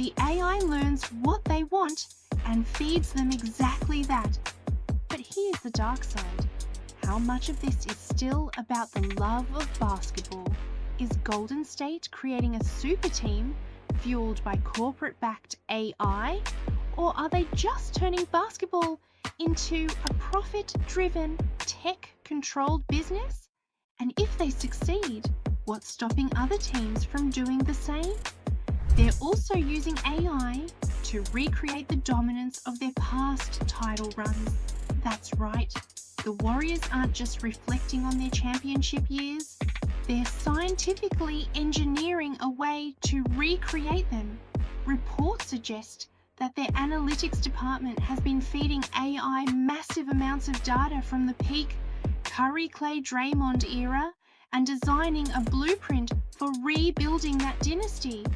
The AI learns what they want and feeds them exactly that. But here's the dark side. How much of this is still about the love of basketball? Is Golden State creating a super team fueled by corporate-backed AI? Or are they just turning basketball into a profit-driven, tech-controlled business? And if they succeed, what's stopping other teams from doing the same? They're also using AI to recreate the dominance of their past title runs. That's right, the Warriors aren't just reflecting on their championship years, they're scientifically engineering a way to recreate them. Reports suggest that their analytics department has been feeding AI massive amounts of data from the peak Curry, Clay, Draymond era and designing a blueprint for rebuilding that dynasty.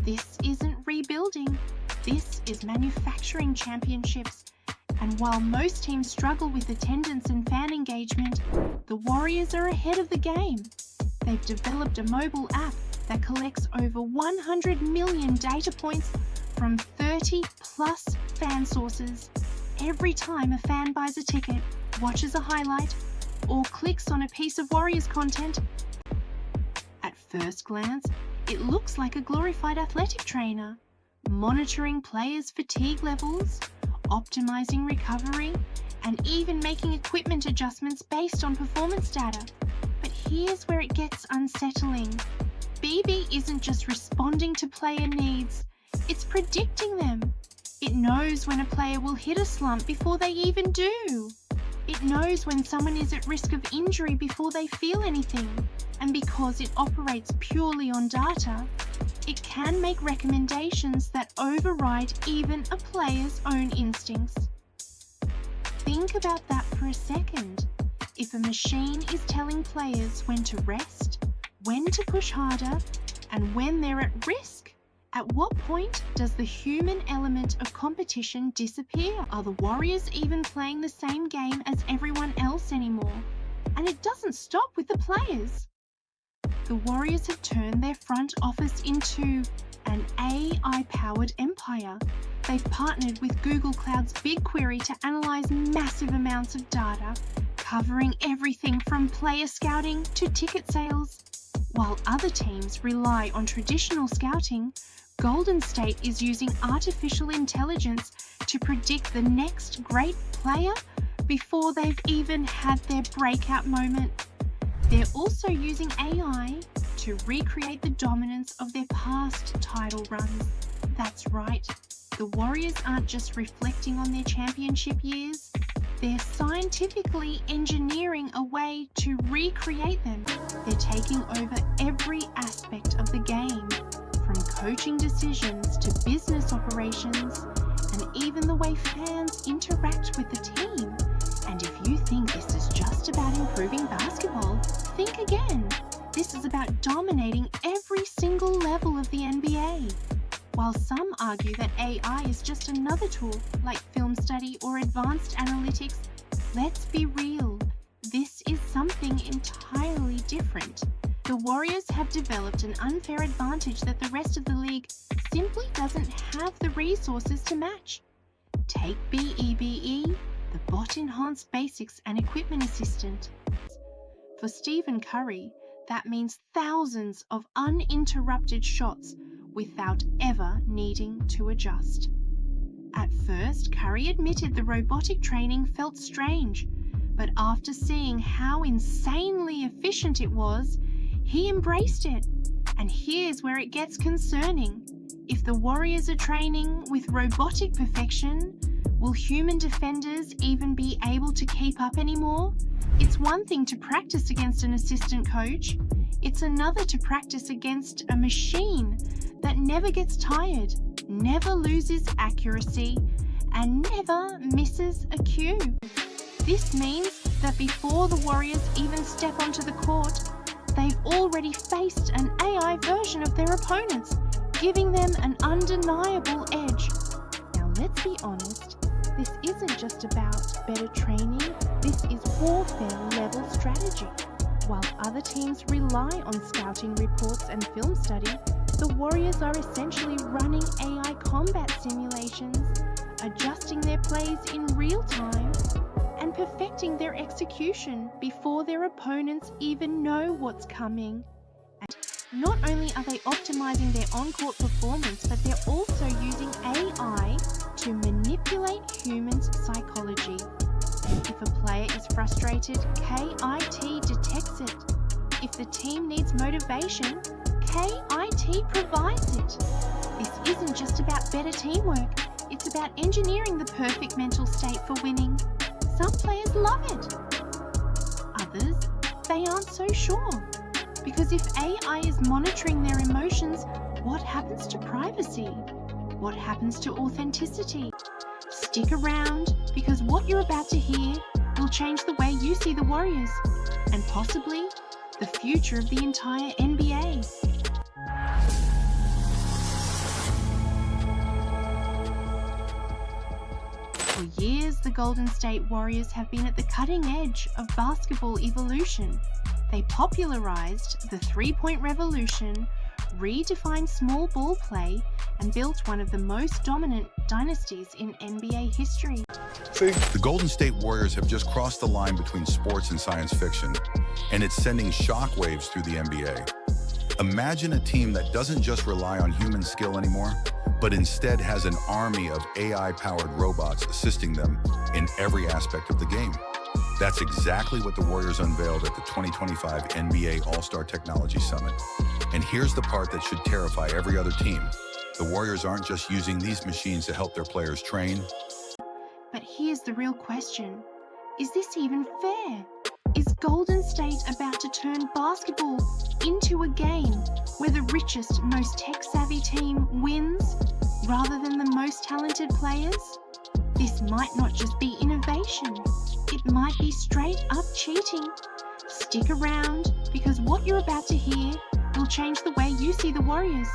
This isn't rebuilding, this is manufacturing championships. And while most teams struggle with attendance and fan engagement, the Warriors are ahead of the game. They've developed a mobile app that collects over 100 million data points from 30 plus fan sources. Every time a fan buys a ticket, watches a highlight, or clicks on a piece of Warriors content, at first glance, it looks like a glorified athletic trainer, monitoring players' fatigue levels, optimizing recovery, and even making equipment adjustments based on performance data. But here's where it gets unsettling. BB isn't just responding to player needs, it's predicting them. It knows when a player will hit a slump before they even do. It knows when someone is at risk of injury before they feel anything. And because it operates purely on data, it can make recommendations that override even a player's own instincts. Think about that for a second. If a machine is telling players when to rest, when to push harder, and when they're at risk, at what point does the human element of competition disappear? Are the Warriors even playing the same game as everyone else anymore? And it doesn't stop with the players. The Warriors have turned their front office into an AI-powered empire. They've partnered with Google Cloud's BigQuery to analyze massive amounts of data, covering everything from player scouting to ticket sales. While other teams rely on traditional scouting, Golden State is using artificial intelligence to predict the next great player before they've even had their breakout moment. They're also using AI to recreate the dominance of their past title runs. That's right, the Warriors aren't just reflecting on their championship years, they're scientifically engineering a way to recreate them. They're taking over every aspect of the game, from coaching decisions to business operations, and even the way fans interact with the team. And if you think this is just about improving basketball, think again. This is about dominating every single level of the NBA. While some argue that AI is just another tool like film study or advanced analytics, let's be real. This is something entirely different. The Warriors have developed an unfair advantage that the rest of the league simply doesn't have the resources to match. Take BEBE, the Bot Enhanced Basics and Equipment Assistant. For Stephen Curry, that means thousands of uninterrupted shots without ever needing to adjust. At first, Curry admitted the robotic training felt strange, but after seeing how insanely efficient it was, he embraced it. And here's where it gets concerning. If the Warriors are training with robotic perfection, will human defenders even be able to keep up anymore? It's one thing to practice against an assistant coach. It's another to practice against a machine that never gets tired, never loses accuracy, and never misses a cue. This means that before the Warriors even step onto the court, they've already faced an AI version of their opponents, giving them an undeniable edge. Now let's be honest, this isn't just about better training, this is warfare-level strategy. While other teams rely on scouting reports and film study, The Warriors are essentially running AI combat simulations, adjusting their plays in real time, and perfecting their execution before their opponents even know what's coming. And not only are they optimizing their on-court performance, but they're also using AI to manipulate humans' psychology. If a player is frustrated, KIT detects it. If the team needs motivation, KIT provides it. This isn't just about better teamwork, it's about engineering the perfect mental state for winning. Some players love it. Others, they aren't so sure. Because if AI is monitoring their emotions, what happens to privacy? What happens to authenticity? Stick around, because what you're about to hear will change the way you see the Warriors, and possibly the future of the entire NBA. For years, the Golden State Warriors have been at the cutting edge of basketball evolution. They popularized the three-point revolution, redefined small ball play, and built one of the most dominant dynasties in NBA history. The Golden State Warriors have just crossed the line between sports and science fiction, and it's sending shockwaves through the NBA. Imagine a team that doesn't just rely on human skill anymore, but instead has an army of AI-powered robots assisting them in every aspect of the game. That's exactly what the Warriors unveiled at the 2025 NBA All-Star Technology Summit. And here's the part that should terrify every other team. The Warriors aren't just using these machines to help their players train. But here's the real question. Is this even fair? Is Golden State about to turn basketball into a game where the richest, most tech-savvy team wins rather than the most talented players? This might not just be innovation. It might be straight up cheating. Stick around, because what you're about to hear will change the way you see the Warriors,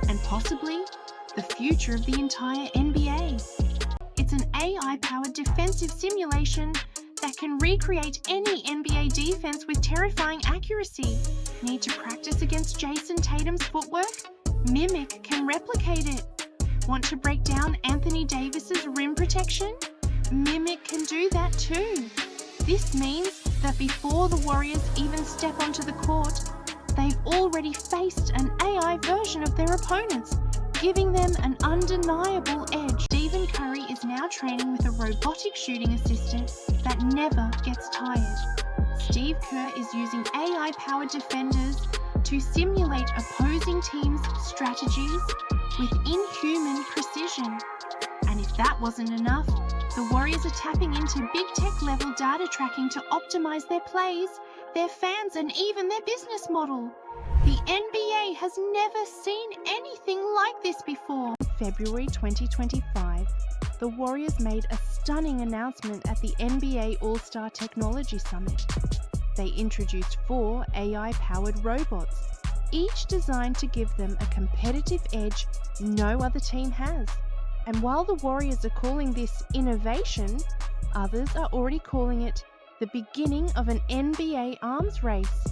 and possibly the future of the entire NBA. It's an AI-powered defensive simulation that can recreate any NBA defense with terrifying accuracy. Need to practice against Jason Tatum's footwork? Mimic can replicate it. Want to break down Anthony Davis's rim protection? Mimic can do that too. This means that before the Warriors even step onto the court, they've already faced an AI version of their opponents, giving them an undeniable edge. Stephen Curry is now training with a robotic shooting assistant that never gets tired. Steve Kerr is using AI-powered defenders to simulate opposing teams' strategies with inhuman precision. And if that wasn't enough, the Warriors are tapping into big tech level data tracking to optimize their plays, their fans, and even their business model. The NBA has never seen anything like this before. In February 2025, the Warriors made a stunning announcement at the NBA All-Star Technology Summit. They introduced 4 AI-powered robots, each designed to give them a competitive edge no other team has. And while the Warriors are calling this innovation, others are already calling it the beginning of an NBA arms race.